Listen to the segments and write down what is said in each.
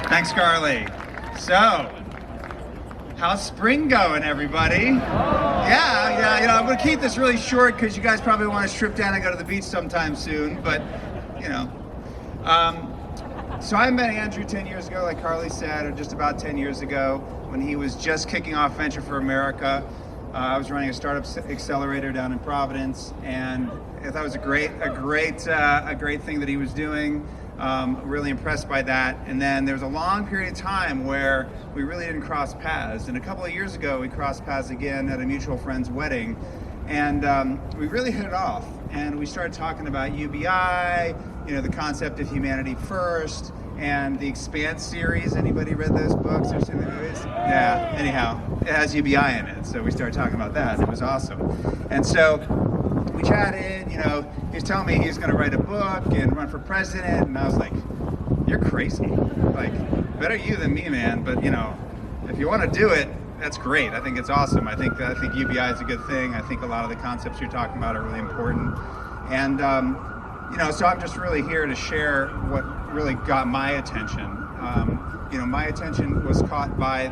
Thanks, Carly. So, how's spring going, everybody? Yeah, I'm gonna keep this really short because you guys probably want to strip down and go to the beach sometime soon, but, so I met Andrew 10 years ago, like Carly said, or just about 10 years ago, when he was just kicking off Venture for America. I was running a startup accelerator down in Providence, and I thought it was a great thing that he was doing. Really impressed by that. And then there was a long period of time where we really didn't cross paths. And a couple of years ago, we crossed paths again at a mutual friend's wedding, and we really hit it off. And we started talking about UBI, the concept of humanity first, and the Expanse series. Anybody read those books or seen the movies? Yeah, anyhow, it has UBI in it. So we started talking about that. It was awesome. And so we chatted, he was telling me he's going to write a book and run for president. And I was like, you're crazy. Like, better you than me, man. But, if you want to do it, that's great. I think it's awesome. I think UBI is a good thing. I think a lot of the concepts you're talking about are really important. And, so I'm just really here to share what really got my attention. My attention was caught by,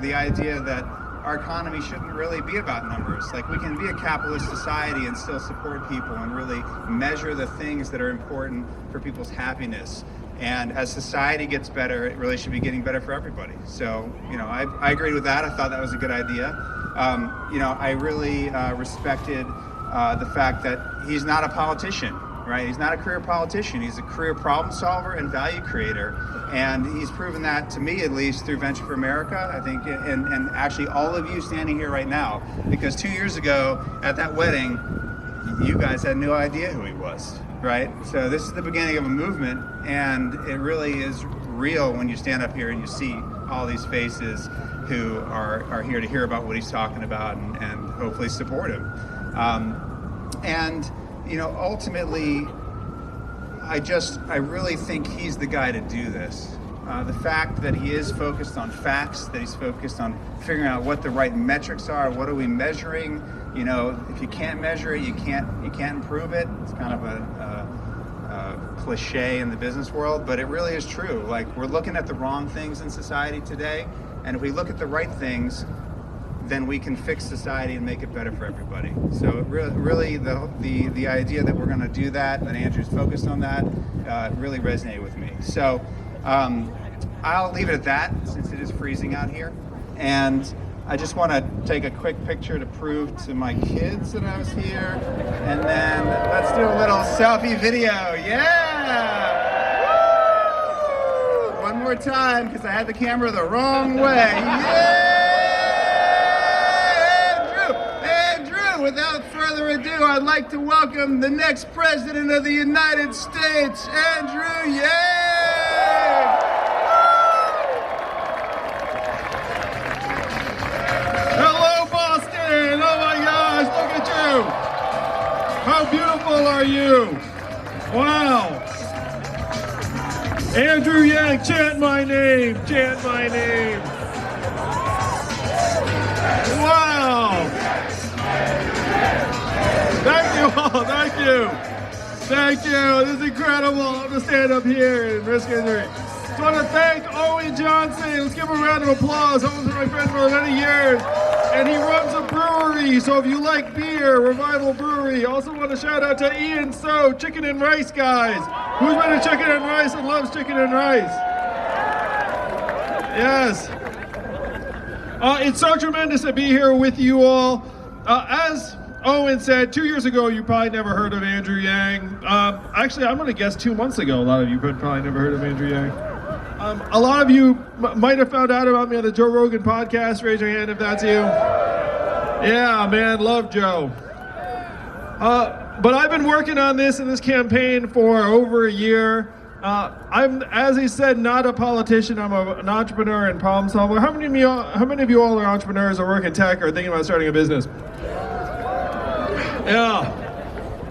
the idea that our economy shouldn't really be about numbers. Like, we can be a capitalist society and still support people and really measure the things that are important for people's happiness. And as society gets better, it really should be getting better for everybody. So, I agreed with that. I thought that was a good idea. I really respected the fact that he's not a politician. Right? He's not a career politician. He's a career problem solver and value creator. And he's proven that to me, at least, through Venture for America, I think, and actually all of you standing here right now. Because 2 years ago at that wedding, you guys had no idea who he was, right? So this is the beginning of a movement, and it really is real when you stand up here and you see all these faces who are here to hear about what he's talking about and hopefully support him. Ultimately, I really think he's the guy to do this. The fact that he is focused on facts, that he's focused on figuring out what the right metrics are, what are we measuring? If you can't measure it, you can't improve it. It's kind of a cliche in the business world, but it really is true. Like, we're looking at the wrong things in society today, and if we look at the right things, then we can fix society and make it better for everybody. So really the idea that we're going to do that, and that Andrew's focused on that, really resonated with me. So I'll leave it at that, since it is freezing out here. And I just want to take a quick picture to prove to my kids that I was here. And then let's do a little selfie video. Yeah! Woo! One more time, because I had the camera the wrong way. Yeah! Without further ado, I'd like to welcome the next President of the United States, Andrew Yang! Hello, Boston! Oh my gosh, look at you! How beautiful are you? Wow! Andrew Yang, chant my name! Chant my name! Wow! Thank you all, thank you. Thank you, this is incredible. I'm gonna stand up here and risk injury. Just want to thank Owen Johnson. Let's give him a round of applause. Owen's been my friend for many years, and he runs a brewery. So if you like beer, Revival Brewery. Also want to shout out to Ian So, Chicken and Rice guys. Who's been to Chicken and Rice and loves Chicken and Rice? Yes. It's so tremendous to be here with you all. As Owen said, 2 years ago, you probably never heard of Andrew Yang. Actually, I'm going to guess 2 months ago, a lot of you probably never heard of Andrew Yang. A lot of you might have found out about me on the Joe Rogan podcast. Raise your hand if that's you. Yeah, man, love Joe. But I've been working on this and this campaign for over a year. I'm, as he said, not a politician. I'm an entrepreneur and problem solver. How many of you all are entrepreneurs or work in tech or thinking about starting a business? Yeah.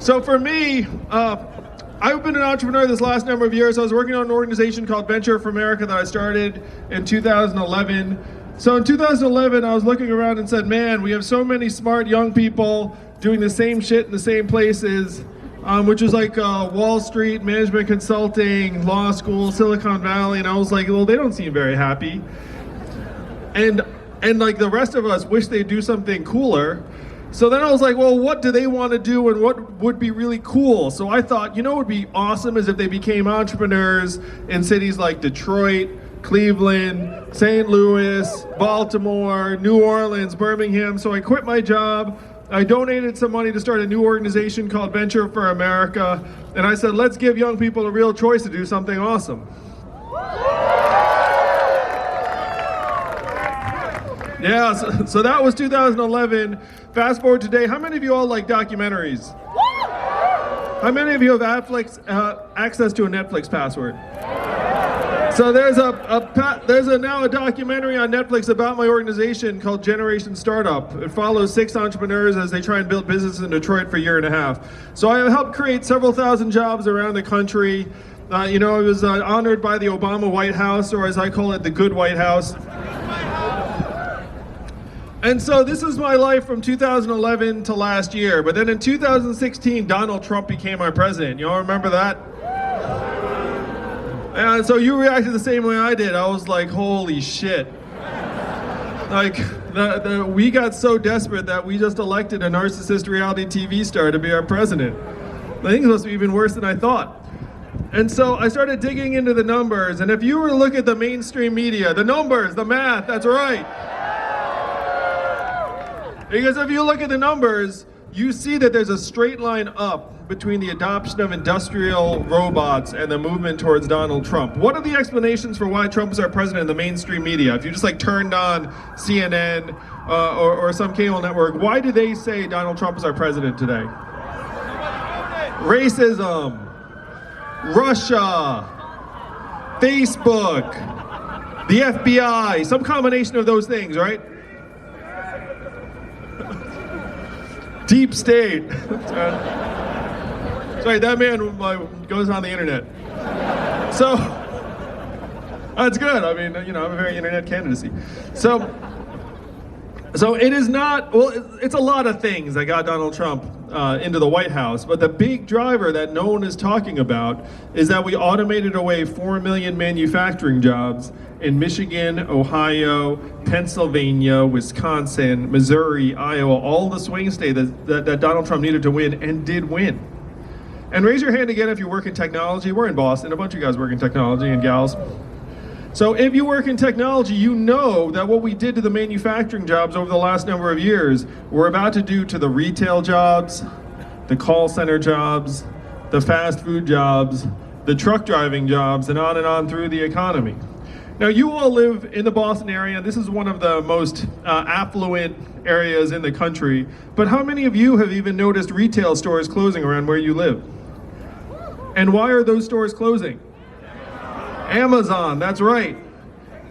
So for me, I've been an entrepreneur this last number of years. I was working on an organization called Venture for America that I started in 2011. So in 2011, I was looking around and said, man, we have so many smart young people doing the same shit in the same places. which was like Wall Street, management consulting, law school, Silicon Valley, and I was like, well, they don't seem very happy. And like the rest of us wish they'd do something cooler. So then I was like, well, what do they want to do and what would be really cool? So I thought, what would be awesome is if they became entrepreneurs in cities like Detroit, Cleveland, St. Louis, Baltimore, New Orleans, Birmingham. So I quit my job. I donated some money to start a new organization called Venture for America. And I said, let's give young people a real choice to do something awesome. Yeah, so that was 2011. Fast forward today, how many of you all like documentaries? How many of you have access to a Netflix password? So there's now a documentary on Netflix about my organization called Generation Startup. It follows 6 entrepreneurs as they try and build business in Detroit for a year and a half. So I have helped create several thousand jobs around the country. I was honored by the Obama White House, or as I call it, the good White House. And so this is my life from 2011 to last year. But then in 2016, Donald Trump became our president. You all remember that? And so you reacted the same way I did. I was like, holy shit. Like, we got so desperate that we just elected a narcissist reality TV star to be our president. I think it's supposed to be even worse than I thought. And so I started digging into the numbers. And if you were to look at the mainstream media, the numbers, the math, that's right. Because if you look at the numbers, you see that there's a straight line up between the adoption of industrial robots and the movement towards Donald Trump. What are the explanations for why Trump is our president in the mainstream media? If you just like turned on CNN or some cable network, why do they say Donald Trump is our president today? Racism, Russia, Facebook, the FBI, some combination of those things, right? Deep state. Sorry, that man goes on the internet. So, that's good. I mean, I'm a very internet candidacy. So it is not, well, it's a lot of things that got Donald Trump into the White House, but the big driver that no one is talking about is that we automated away 4 million manufacturing jobs in Michigan, Ohio, Pennsylvania, Wisconsin, Missouri, Iowa, all the swing states that Donald Trump needed to win and did win. And raise your hand again if you work in technology. We're in Boston, a bunch of you guys work in technology and gals. So if you work in technology, you know that what we did to the manufacturing jobs over the last number of years, we're about to do to the retail jobs, the call center jobs, the fast food jobs, the truck driving jobs, and on through the economy. Now, you all live in the Boston area. This is one of the most affluent areas in the country. But how many of you have even noticed retail stores closing around where you live? And why are those stores closing? Amazon, that's right.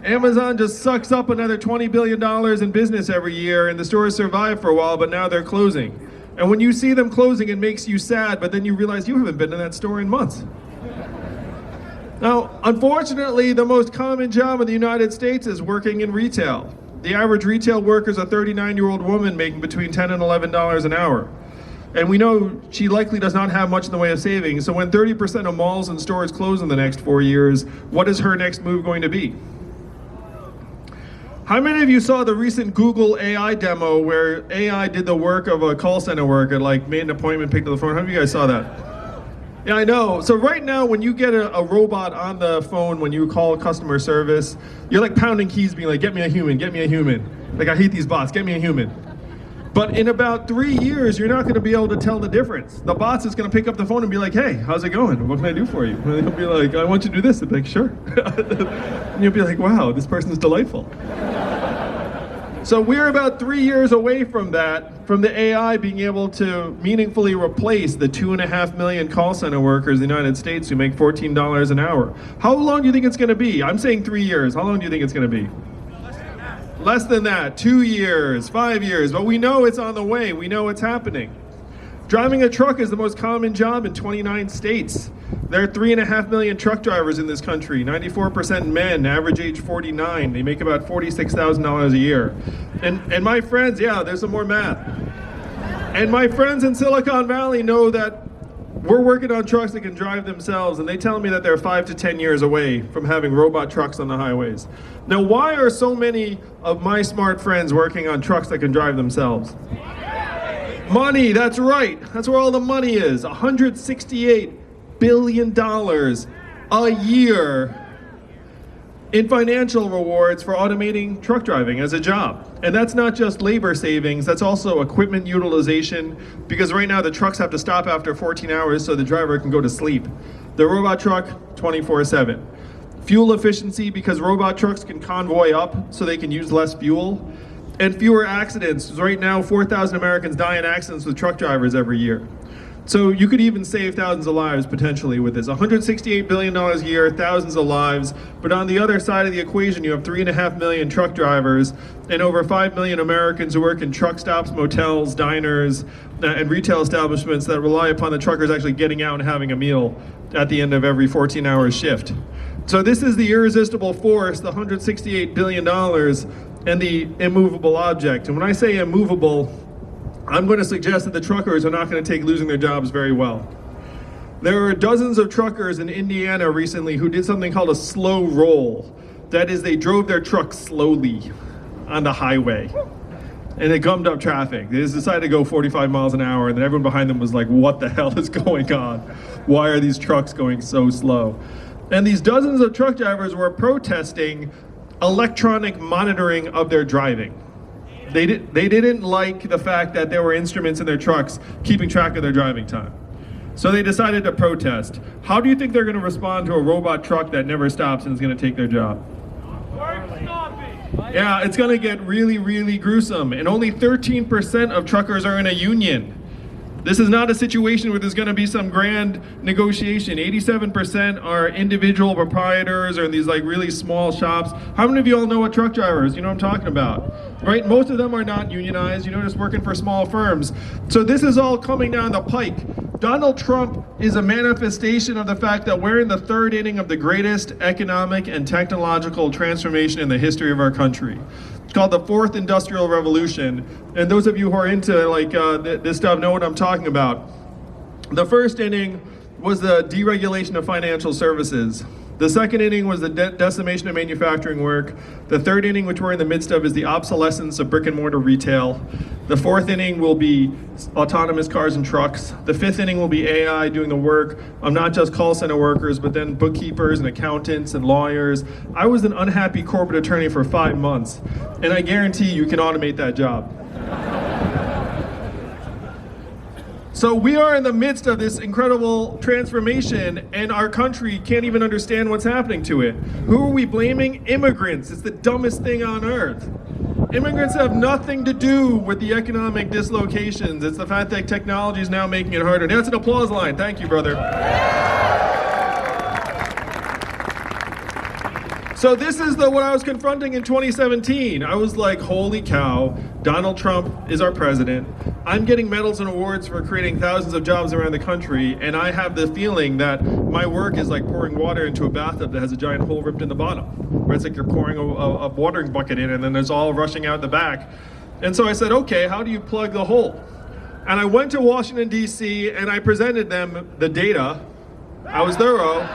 Amazon just sucks up another $20 billion in business every year, and the stores survive for a while, but now they're closing. And when you see them closing, it makes you sad, but then you realize you haven't been to that store in months. Now, unfortunately, the most common job in the United States is working in retail. The average retail worker is a 39-year-old woman making between $10 and $11 an hour. And we know she likely does not have much in the way of savings, so when 30% of malls and stores close in the next 4 years, what is her next move going to be? How many of you saw the recent Google AI demo where AI did the work of a call center worker, like made an appointment, picked up the phone? How many of you guys saw that? Yeah, I know. So right now, when you get a robot on the phone, when you call customer service, you're like pounding keys being like, get me a human, get me a human. Like, I hate these bots, get me a human. But in about 3 years, you're not going to be able to tell the difference. The bot's just going to pick up the phone and be like, hey, how's it going? What can I do for you? And he'll be like, I want you to do this. And be like, sure. And you'll be like, wow, this person is delightful. So we're about 3 years away from that, from the AI being able to meaningfully replace the 2.5 million call center workers in the United States who make $14 an hour. How long do you think it's going to be? I'm saying 3 years. How long do you think it's going to be? Less than that, 2 years, 5 years, but we know it's on the way. We know it's happening. Driving a truck is the most common job in 29 states. There are 3.5 million truck drivers in this country, 94% men, average age 49. They make about $46,000 a year. And my friends, yeah, there's some more math. And my friends in Silicon Valley know that We're working on trucks that can drive themselves, and they tell me that they're 5 to 10 years away from having robot trucks on the highways. Now, why are so many of my smart friends working on trucks that can drive themselves? Money, that's right. That's where all the money is. $168 billion a year in financial rewards for automating truck driving as a job. And that's not just labor savings, that's also equipment utilization, because right now the trucks have to stop after 14 hours so the driver can go to sleep. The robot truck, 24/7. Fuel efficiency, because robot trucks can convoy up so they can use less fuel. And fewer accidents. Right now, 4,000 Americans die in accidents with truck drivers every year. So you could even save thousands of lives potentially with this. $168 billion a year, thousands of lives. But on the other side of the equation, you have 3.5 million truck drivers and over 5 million Americans who work in truck stops, motels, diners, and retail establishments that rely upon the truckers actually getting out and having a meal at the end of every 14-hour shift. So this is the irresistible force, the $168 billion and the immovable object. And when I say immovable, I'm going to suggest that the truckers are not going to take losing their jobs very well. There are dozens of truckers in Indiana recently who did something called a slow roll. That is, they drove their truck slowly on the highway. And it gummed up traffic. They just decided to go 45 miles an hour, and then everyone behind them was like, what the hell is going on? Why are these trucks going so slow? And these dozens of truck drivers were protesting electronic monitoring of their driving. They didn't like the fact that there were instruments in their trucks keeping track of their driving time. So they decided to protest. How do you think they're going to respond to a robot truck that never stops and is going to take their job? Yeah, it's going to get really, really gruesome. And only 13% of truckers are in a union. This is not a situation where there's going to be some grand negotiation. 87% are individual proprietors or in these like really small shops. How many of you all know what truck drivers? You know what I'm talking about, right? Most of them are not unionized, just working for small firms. So this is all coming down the pike. Donald Trump is a manifestation of the fact that we're in the third inning of the greatest economic and technological transformation in the history of our country. It's called the Fourth Industrial Revolution. And those of you who are into this stuff know what I'm talking about. The first inning was the deregulation of financial services. The second inning was the decimation of manufacturing work. The third inning, which we're in the midst of, is the obsolescence of brick and mortar retail. The fourth inning will be autonomous cars and trucks. The fifth inning will be AI doing the work of not just call center workers, but then bookkeepers and accountants and lawyers. I was an unhappy corporate attorney for 5 months, and I guarantee you can automate that job. So we are in the midst of this incredible transformation, and our country can't even understand what's happening to it. Who are we blaming? Immigrants. It's the dumbest thing on earth. Immigrants have nothing to do with the economic dislocations. It's the fact that technology is now making it harder. That's an applause line. Thank you, brother. So this is what I was confronting in 2017. I was like, holy cow, Donald Trump is our president. I'm getting medals and awards for creating thousands of jobs around the country, and I have the feeling that my work is like pouring water into a bathtub that has a giant hole ripped in the bottom, where it's like you're pouring a watering bucket in and then there's all rushing out the back. And so I said, okay, how do you plug the hole? And I went to Washington, D.C., and I presented them the data. I was thorough.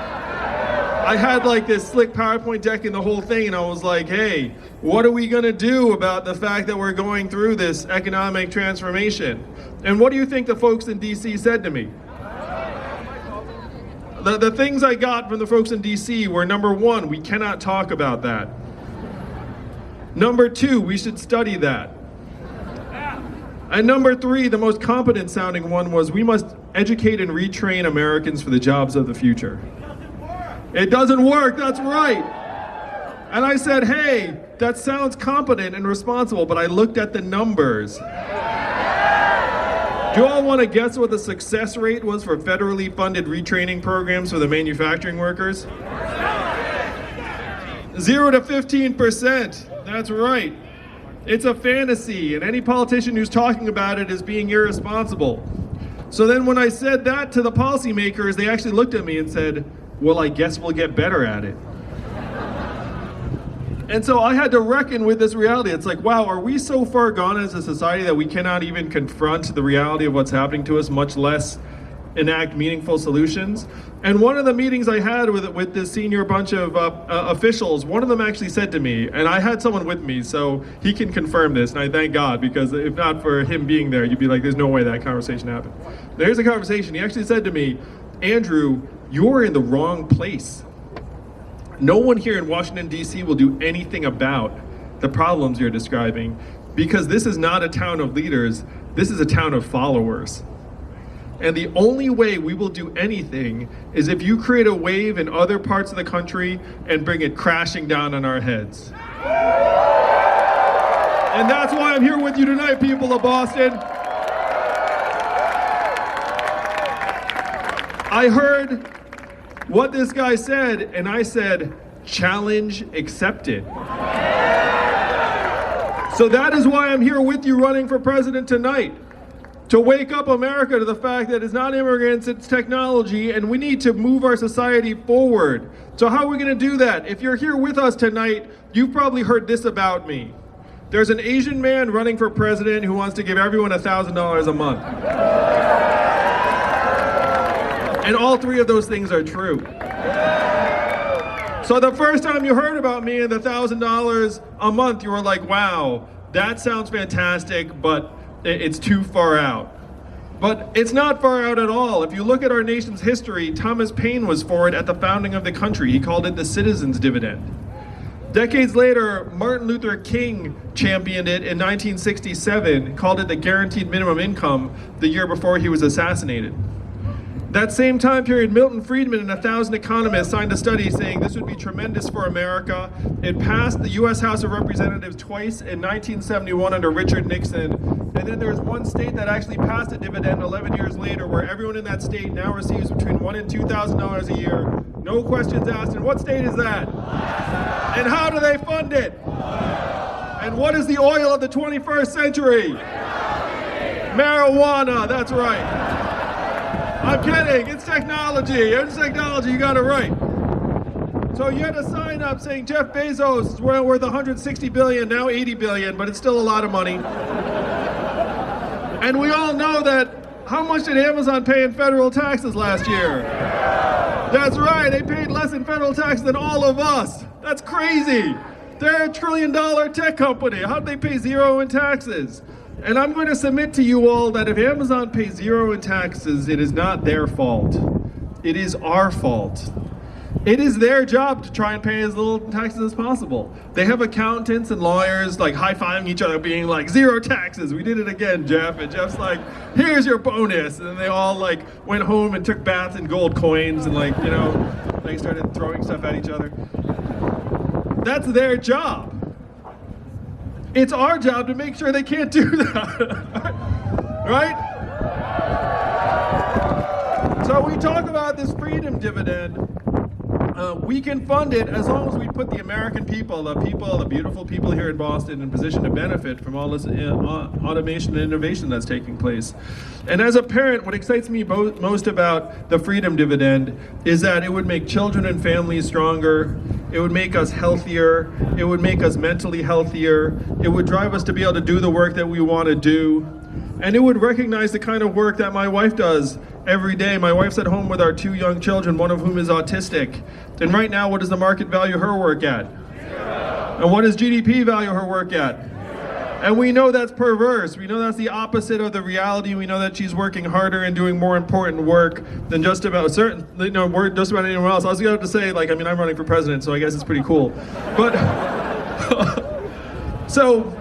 I had like this slick PowerPoint deck and the whole thing, and I was like, hey, what are we gonna do about the fact that we're going through this economic transformation? And what do you think the folks in DC said to me? The things I got from the folks in DC were, number one, we cannot talk about that. Number two, we should study that. And number three, the most competent sounding one was, we must educate and retrain Americans for the jobs of the future. It doesn't work, that's right. And I said, hey, that sounds competent and responsible, but I looked at the numbers. Do you all want to guess what the success rate was for federally funded retraining programs for the manufacturing workers? 0 to 15%, that's right. It's a fantasy, and any politician who's talking about it is being irresponsible. So then when I said that to the policymakers, they actually looked at me and said, well, I guess we'll get better at it. And so I had to reckon with this reality. It's like, wow, are we so far gone as a society that we cannot even confront the reality of what's happening to us, much less enact meaningful solutions. And one of the meetings I had with this senior bunch of officials, one of them actually said to me, and I had someone with me, so he can confirm this, and I thank God, because if not for him being there, you'd be like, there's no way that conversation happened. There's a conversation. He actually said to me, Andrew, you're in the wrong place. No one here in Washington, D.C. will do anything about the problems you're describing, because this is not a town of leaders, this is a town of followers. And the only way we will do anything is if you create a wave in other parts of the country and bring it crashing down on our heads. And that's why I'm here with you tonight, people of Boston. I heard what this guy said, and I said, challenge accepted. So that is why I'm here with you running for president tonight. To wake up America to the fact that it's not immigrants, it's technology, and we need to move our society forward. So how are we gonna do that? If you're here with us tonight, you've probably heard this about me. There's an Asian man running for president who wants to give everyone $1,000 a month. And all three of those things are true. So the first time you heard about me and the $1,000 a month, you were like, wow, that sounds fantastic, but it's too far out. But it's not far out at all. If you look at our nation's history, Thomas Paine was for it at the founding of the country. He called it the citizens' dividend. Decades later, Martin Luther King championed it in 1967, called it the guaranteed minimum income the year before he was assassinated. That same time period, Milton Friedman and 1,000 economists signed a study saying this would be tremendous for America. It passed the U.S. House of Representatives twice in 1971 under Richard Nixon. And then there's one state that actually passed a dividend 11 years later, where everyone in that state now receives between $1,000 and $2,000 a year. No questions asked. And what state is that? And how do they fund it? And what is the oil of the 21st century? Marijuana, that's right. I'm kidding, it's technology. It's technology, you got it right. So you had a sign up saying Jeff Bezos is worth 160 billion, now 80 billion, but it's still a lot of money. And we all know that, how much did Amazon pay in federal taxes last year? That's right, they paid less in federal taxes than all of us. That's crazy. They're a $1 trillion tech company. How did they pay zero in taxes? And I'm going to submit to you all that if Amazon pays zero in taxes, it is not their fault. It is our fault. It is their job to try and pay as little taxes as possible. They have accountants and lawyers like high-fiving each other, being like, zero taxes, we did it again, Jeff. And Jeff's like, here's your bonus. And then they all like went home and took baths in gold coins and like, you know, they started throwing stuff at each other. That's their job. It's our job to make sure they can't do that, right? So we talk about this freedom dividend. We can fund it as long as we put the American people, the beautiful people here in Boston, in position to benefit from all this automation and innovation that's taking place. And as a parent, what excites me most about the freedom dividend is that it would make children and families stronger. It would make us healthier. It would make us mentally healthier. It would drive us to be able to do the work that we want to do. And it would recognize the kind of work that my wife does every day. My wife's at home with our 2 young children, one of whom is autistic. And right now, what does the market value her work at? Zero. And what does GDP value her work at? Zero. And we know that's perverse. We know that's the opposite of the reality. We know that she's working harder and doing more important work than just about just about anyone else. I was going to say, like, I mean, I'm running for president, so I guess it's pretty cool. But so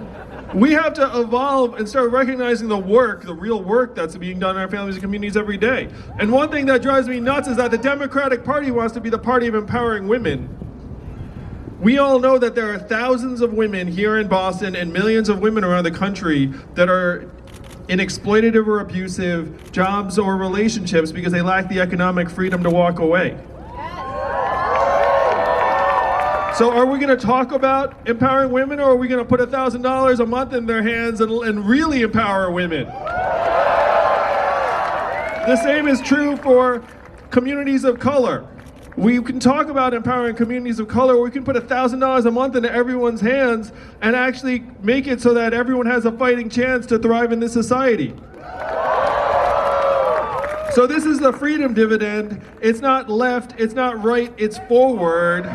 we have to evolve and start recognizing the work, the real work that's being done in our families and communities every day. And one thing that drives me nuts is that the Democratic Party wants to be the party of empowering women. We all know that there are thousands of women here in Boston and millions of women around the country that are in exploitative or abusive jobs or relationships because they lack the economic freedom to walk away. So are we going to talk about empowering women, or are we going to put $1,000 a month in their hands and really empower women? The same is true for communities of color. We can talk about empowering communities of color, or we can put $1,000 a month into everyone's hands and actually make it so that everyone has a fighting chance to thrive in this society. So So this is the freedom dividend. It's not left, it's not right, it's forward.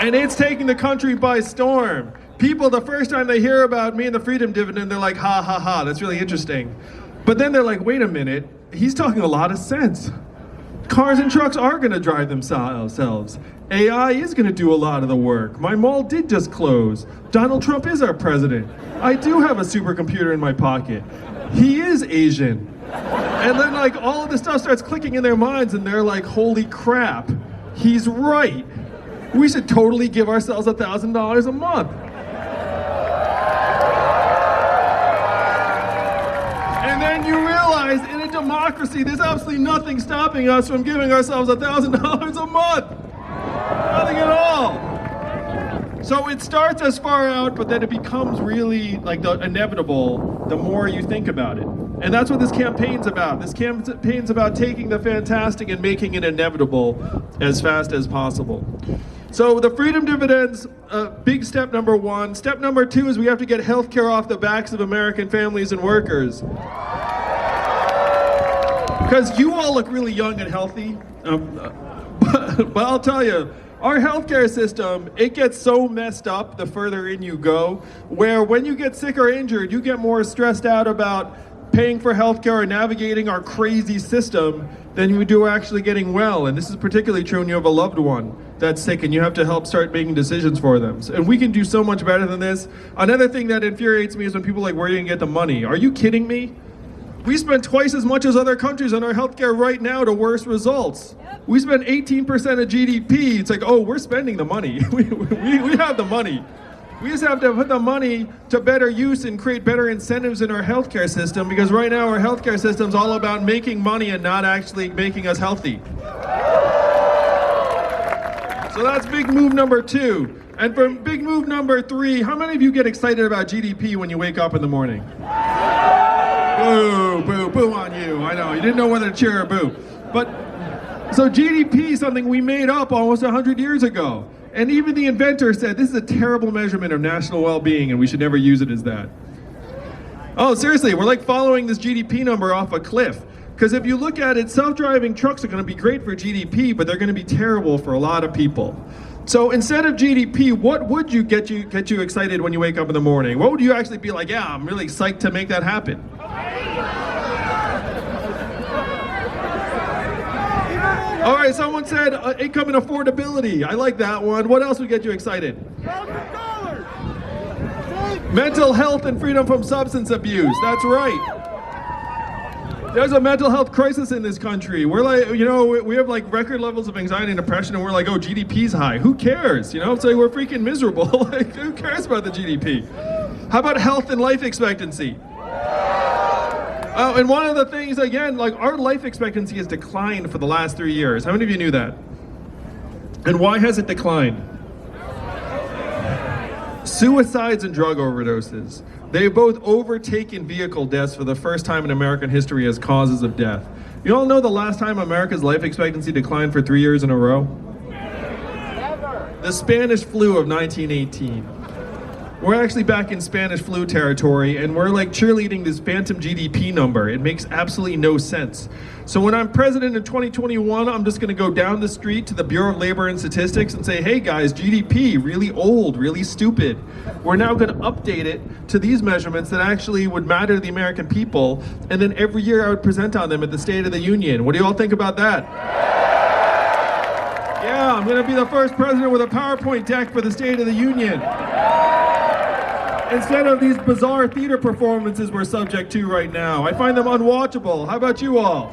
And it's taking the country by storm. People, the first time they hear about me and the freedom dividend, they're like, ha ha ha, that's really interesting. But then they're like, wait a minute, he's talking a lot of sense. Cars and trucks are gonna drive themselves. AI is gonna do a lot of the work. My mall did just close. Donald Trump is our president. I do have a supercomputer in my pocket. He is Asian. And then like all of this stuff starts clicking in their minds and they're like, holy crap, he's right. We should totally give ourselves $1,000 a month. And then you realize in a democracy, there's absolutely nothing stopping us from giving ourselves $1,000 a month. Nothing at all. So it starts as far out, but then it becomes really like the inevitable the more you think about it. And that's what this campaign's about. This campaign's about taking the fantastic and making it inevitable as fast as possible. So the freedom dividends, big step number one. Step number two is we have to get healthcare off the backs of American families and workers. Because you all look really young and healthy, but I'll tell you, our healthcare system, it gets so messed up the further in you go, where when you get sick or injured, you get more stressed out about paying for healthcare or navigating our crazy system than you do actually getting well. And this is particularly true when you have a loved one that's sick and you have to help start making decisions for them. And we can do so much better than this. Another thing that infuriates me is when people are like, where are you gonna get the money? Are you kidding me? We spend twice as much as other countries on our healthcare right now to worse results. We spend 18% of GDP. It's like, oh, we're spending the money. we have the money. We just have to put the money to better use and create better incentives in our healthcare system, because right now our healthcare system is all about making money and not actually making us healthy. So that's big move number two. And for big move number three, how many of you get excited about GDP when you wake up in the morning? Boo, boo, boo on you. I know, you didn't know whether to cheer or boo. But, so GDP is something we made up almost 100 years ago. And even the inventor said, this is a terrible measurement of national well-being and we should never use it as that. Oh, seriously, we're like following this GDP number off a cliff. Because if you look at it, self-driving trucks are gonna be great for GDP, but they're gonna be terrible for a lot of people. So instead of GDP, what would get you excited when you wake up in the morning? What would you actually be like, yeah, I'm really psyched to make that happen? All right, someone said income and affordability. I like that one. What else would get you excited? Mental health and freedom from substance abuse. That's right. There's a mental health crisis in this country. We're like, you know, we have like record levels of anxiety and depression, and we're like, oh, GDP's high. Who cares? You know, it's like we're freaking miserable. Like, who cares about the GDP? How about health and life expectancy? And one of the things, again, like our life expectancy has declined for the last 3 years. How many of you knew that? And why has it declined? Suicides and drug overdoses. They've both overtaken vehicle deaths for the first time in American history as causes of death. You all know the last time America's life expectancy declined for 3 years in a row? Never. The Spanish flu of 1918. We're actually back in Spanish flu territory, and we're like cheerleading this phantom GDP number. It makes absolutely no sense. So when I'm president in 2021, I'm just gonna go down the street to the Bureau of Labor and Statistics and say, hey guys, GDP, really old, really stupid. We're now gonna update it to these measurements that actually would matter to the American people, and then every year I would present on them at the State of the Union. What do you all think about that? Yeah, I'm gonna be the first president with a PowerPoint deck for the State of the Union. Instead of these bizarre theater performances we're subject to right now. I find them unwatchable. How about you all?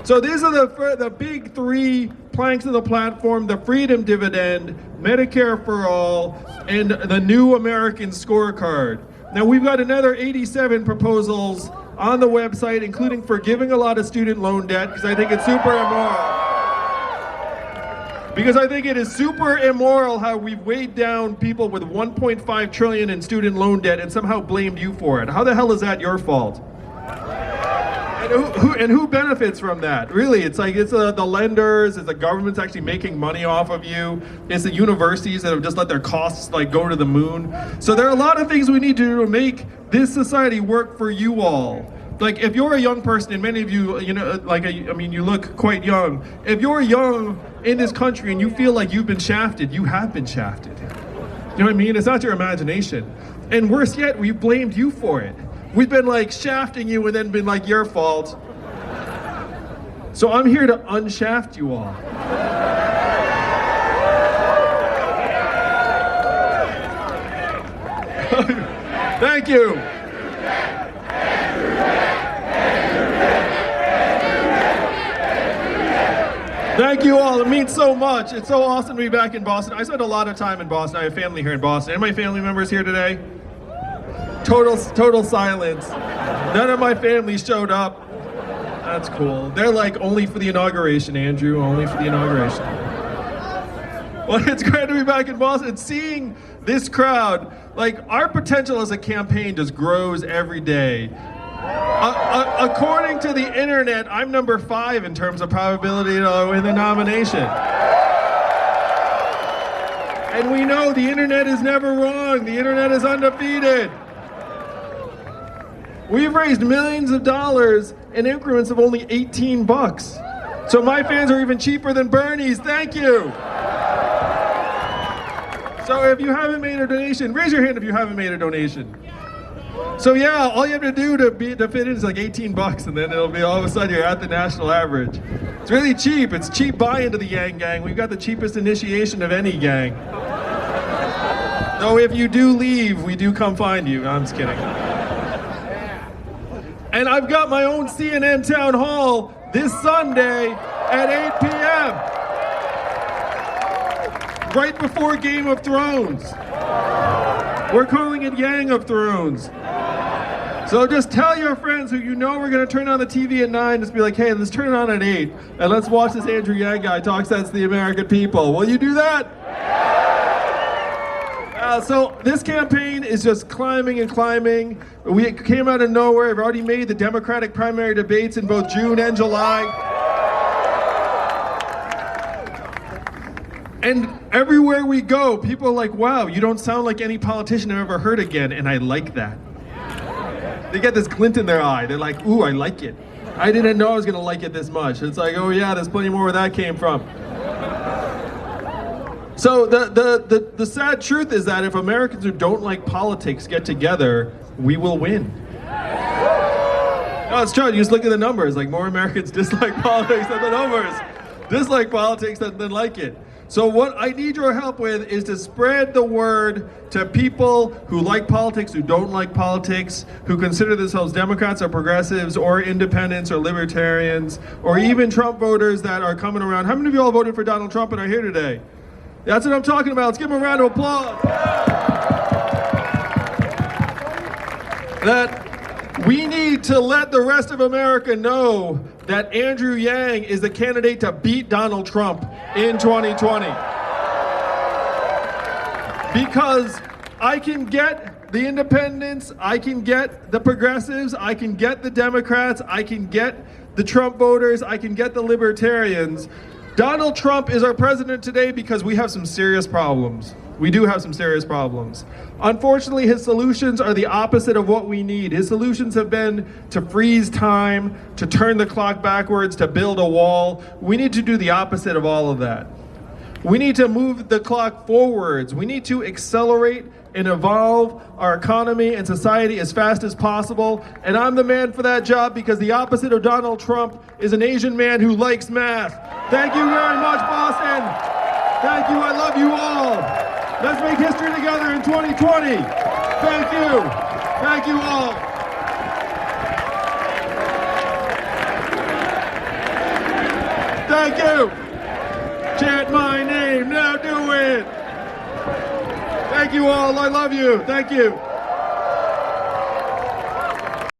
So these are the big three planks of the platform: the freedom dividend, Medicare for all, and the new American scorecard. Now we've got another 87 proposals on the website, including forgiving a lot of student loan debt, because I think it's super immoral. Because I think it is super immoral how we've weighed down people with 1.5 trillion in student loan debt and somehow blamed you for it. How the hell is that your fault? And who benefits from that? Really, it's like it's the lenders, it's the government's actually making money off of you. It's the universities that have just let their costs like go to the moon. So there are a lot of things we need to do to make this society work for you all. like if you're a young person, and many of you, you know, like I mean, you look quite young. If you're young in this country and you feel like you've been shafted, you have been shafted. You know what I mean? It's not your imagination. And worse yet, we blamed you for it. We've been like shafting you and then been like your fault. So I'm here to unshaft you all. Thank you. Thank you all. It means so much. It's so awesome to be back in Boston. I spent a lot of time in Boston. I have family here in Boston. Any of my family members here today? Total silence. None of my family showed up. That's cool. They're like only for the inauguration, Andrew. Only for the inauguration. Well, it's great to be back in Boston. Seeing this crowd, like our potential as a campaign just grows every day. According to the internet, I'm number 5 in terms of probability to win the nomination. And we know the internet is never wrong. The internet is undefeated. We've raised millions of dollars in increments of only $18. So my fans are even cheaper than Bernie's. Thank you. So if you haven't made a donation, raise your hand if you haven't made a donation. So yeah, all you have to do to fit in is like $18, and then it'll be all of a sudden you're at the national average. It's really cheap. It's cheap buy-in to the Yang Gang. We've got the cheapest initiation of any gang. Though if you do leave, we do come find you. No, I'm just kidding. And I've got my own CNN town hall this Sunday at 8 p.m. Right before Game of Thrones. We're calling it Yang of Thrones. So just tell your friends who you know we're going to turn on the TV at 9, just be like, hey, let's turn it on at 8, and let's watch this Andrew Yang guy talk sense to the American people. Will you do that? So this campaign is just climbing and climbing. We came out of nowhere. We've already made the Democratic primary debates in both June and July. And everywhere we go, people are like, wow, you don't sound like any politician I've ever heard again, and I like that. They get this glint in their eye. They're like, ooh, I like it. I didn't know I was gonna like it this much. It's like, oh yeah, there's plenty more where that came from. So the sad truth is that if Americans who don't like politics get together, we will win. No, it's true. You just look at the numbers. Like more Americans dislike politics than the numbers. Dislike politics than like it. So what I need your help with is to spread the word to people who like politics, who don't like politics, who consider themselves Democrats or progressives or independents or libertarians, or even Trump voters that are coming around. How many of you all voted for Donald Trump and are here today? That's what I'm talking about. Let's give him a round of applause. That we need to let the rest of America know that Andrew Yang is the candidate to beat Donald Trump in 2020. Because I can get the independents, I can get the progressives, I can get the Democrats, I can get the Trump voters, I can get the libertarians. Donald Trump is our president today because we have some serious problems. We do have some serious problems. Unfortunately, his solutions are the opposite of what we need. His solutions have been to freeze time, to turn the clock backwards, to build a wall. We need to do the opposite of all of that. We need to move the clock forwards. We need to accelerate and evolve our economy and society as fast as possible. And I'm the man for that job because the opposite of Donald Trump is an Asian man who likes math. Thank you very much, Boston. Thank you. I love you all. Let's make history together in 2020. Thank you. Thank you all. Thank you. Chant my name. Now do it. Thank you all. I love you. Thank you.